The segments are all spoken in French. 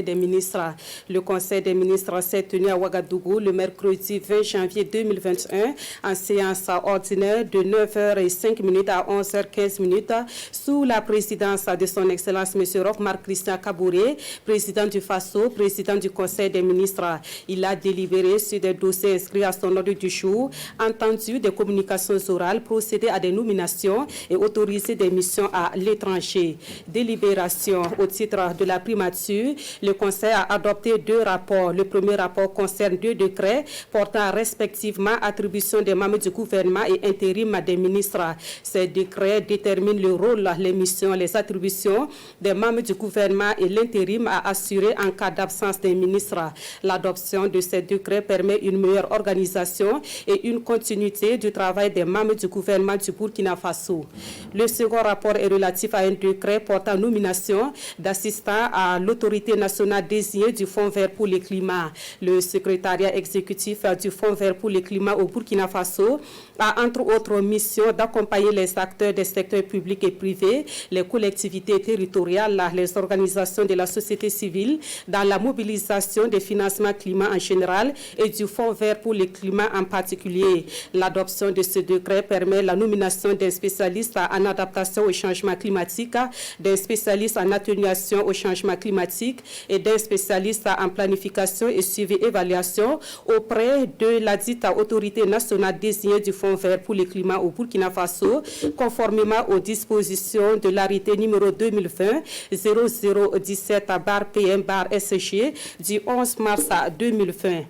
des ministres. Le Conseil des ministres s'est tenu à Ouagadougou le mercredi 20 janvier 2021 en séance ordinaire de 9h05 à 11h15 sous la présidence de son Excellence M. Roch-Marc Christian Kaboré, président du FASO, président du Conseil des ministres. Il a délibéré sur des dossiers inscrits à son ordre du jour, entendu des communications orales, procédé à des nominations et autorisé des missions à l'étranger. Délibération au titre de la primature. Le Conseil a adopté 2 rapports. Le premier rapport concerne 2 décrets portant respectivement attribution des membres du gouvernement et intérim des ministres. Ces décrets déterminent le rôle, les missions, les attributions des membres du gouvernement et l'intérim à assurer en cas d'absence des ministres. L'adoption de ces décrets permet une meilleure organisation et une continuité du travail des membres du gouvernement du Burkina Faso. Le second rapport est relatif à un décret portant nomination d'assistants à l'autorité nationale désigné du Fonds vert pour le climat. Le secrétariat exécutif du Fonds vert pour le climat au Burkina Faso a entre autres mission d'accompagner les acteurs des secteurs publics et privés, les collectivités territoriales, les organisations de la société civile dans la mobilisation des financements climat en général et du Fonds vert pour le climat en particulier. L'adoption de ce décret permet la nomination des spécialistes en adaptation au changement climatique, des spécialistes en atténuation au changement climatique et d'un spécialiste en planification et suivi-évaluation auprès de la dite autorité nationale désignée du Fonds vert pour le climat au Burkina Faso, conformément aux dispositions de l'arrêté numéro 2020-0017/PM/SG du 11 mars 2020.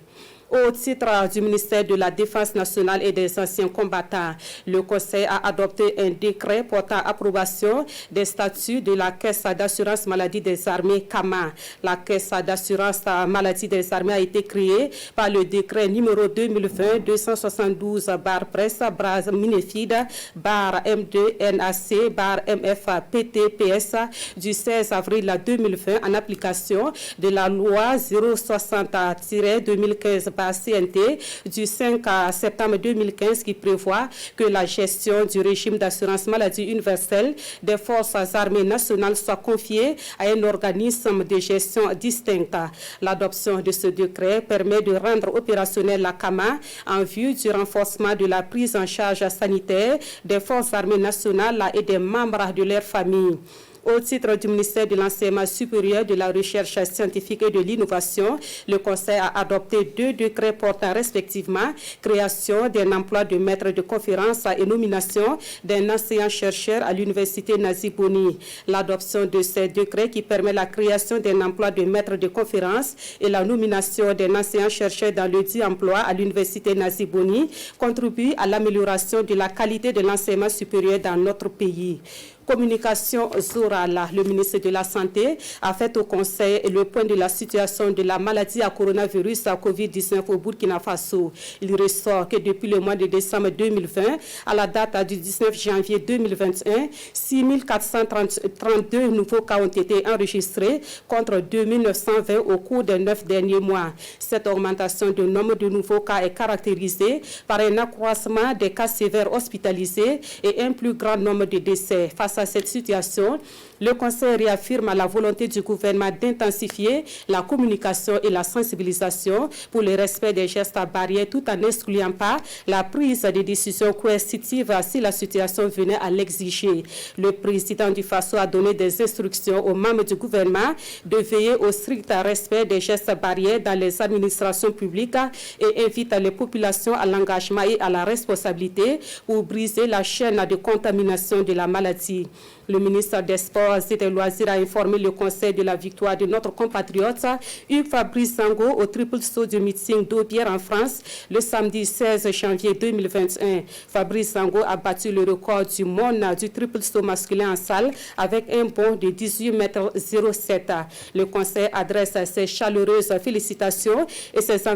Au titre du ministère de la Défense nationale et des anciens combattants, le Conseil a adopté un décret portant approbation des statuts de la Caisse d'assurance maladie des armées CAMA. La Caisse d'assurance maladie des armées a été créée par le décret numéro 2020-272/Presse/MD-NAC/MF-PTPS du 16 avril 2020 en application de la loi 060-2015 CNT du 5 septembre 2015 qui prévoit que la gestion du régime d'assurance maladie universelle des forces armées nationales soit confiée à un organisme de gestion distinct. L'adoption de ce décret permet de rendre opérationnelle la CAMA en vue du renforcement de la prise en charge sanitaire des forces armées nationales et des membres de leurs familles. Au titre du ministère de l'Enseignement supérieur, de la Recherche scientifique et de l'Innovation, le Conseil a adopté 2 décrets portant respectivement création d'un emploi de maître de conférence et nomination d'un enseignant-chercheur à l'Université Nazi-Boni. L'adoption de ces décrets qui permet la création d'un emploi de maître de conférence et la nomination d'un enseignant-chercheur dans le dit emploi à l'Université Nazi-Boni contribue à l'amélioration de la qualité de l'enseignement supérieur dans notre pays. Communication orale. Le ministre de la Santé a fait au Conseil le point de la situation de la maladie à coronavirus à COVID-19 au Burkina Faso. Il ressort que depuis le mois de décembre 2020, à la date du 19 janvier 2021, 6432 nouveaux cas ont été enregistrés contre 2920 au cours des 9 derniers mois. Cette augmentation du nombre de nouveaux cas est caractérisée par un accroissement des cas sévères hospitalisés et un plus grand nombre de décès. Face à cette situation, le Conseil réaffirme la volonté du gouvernement d'intensifier la communication et la sensibilisation pour le respect des gestes barrières tout en n'excluant pas la prise de décisions coercitives si la situation venait à l'exiger. Le président du FASO a donné des instructions aux membres du gouvernement de veiller au strict respect des gestes barrières dans les administrations publiques et invite les populations à l'engagement et à la responsabilité pour briser la chaîne de contamination de la maladie. Le ministre des Sports et des Loisirs a informé le Conseil de la victoire de notre compatriote Hugues Fabrice Sango au triple saut du meeting d'Aubière en France le samedi 16 janvier 2021. Fabrice Sango a battu le record du monde du triple saut masculin en salle avec un bond de 18,07 m. Le Conseil adresse ses chaleureuses félicitations et ses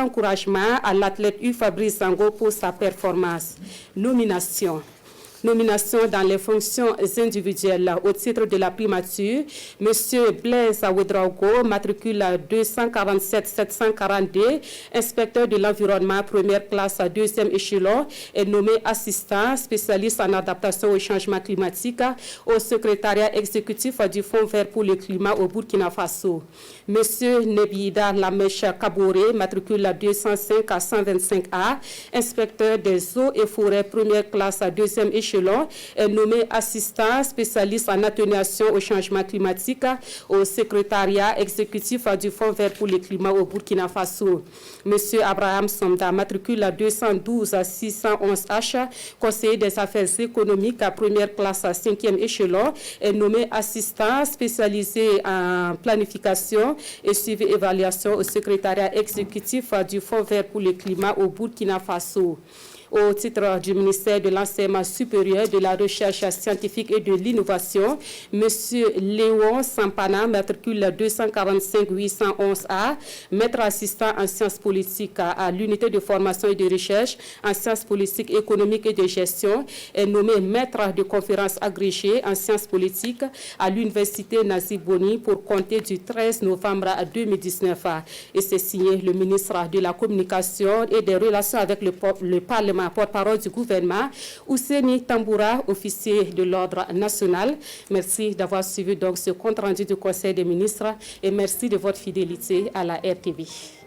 encouragements à l'athlète Hugues Fabrice Sango pour sa performance. Nomination. Nomination dans les fonctions individuelles au titre de la primature. Monsieur Blaise Ouedraogo, matricule 247 742, inspecteur de l'environnement, première classe, deuxième échelon, est nommé assistant spécialiste en adaptation au changement climatique au secrétariat exécutif du Fonds vert pour le climat au Burkina Faso. Monsieur Nebida Lamèche Kaboré, matricule 205 à 125A, inspecteur des eaux et forêts, première classe, deuxième échelon, est nommé assistant spécialiste en atténuation au changement climatique au secrétariat exécutif du Fonds vert pour le climat au Burkina Faso. Monsieur Abraham Somda, matricule 212 à 611H, conseiller des affaires économiques à première classe, cinquième échelon, est nommé assistant spécialisé en planification et suivi évaluation au secrétariat exécutif du Fonds vert pour le climat au Burkina Faso. Au titre du ministère de l'Enseignement supérieur, de la Recherche scientifique et de l'Innovation, M. Léon Sampana, matricule 245-811A, maître assistant en sciences politiques à l'unité de formation et de recherche en sciences politiques, économiques et de gestion, est nommé maître de conférences agrégé en sciences politiques à l'Université Nazib Boni pour compter du 13 novembre 2019. Et c'est signé le ministre de la Communication et des Relations avec le Parlement, porte-parole du gouvernement, Ouseni Tamboura, officier de l'ordre national. Merci d'avoir suivi donc ce compte rendu du Conseil des ministres et merci de votre fidélité à la RTV.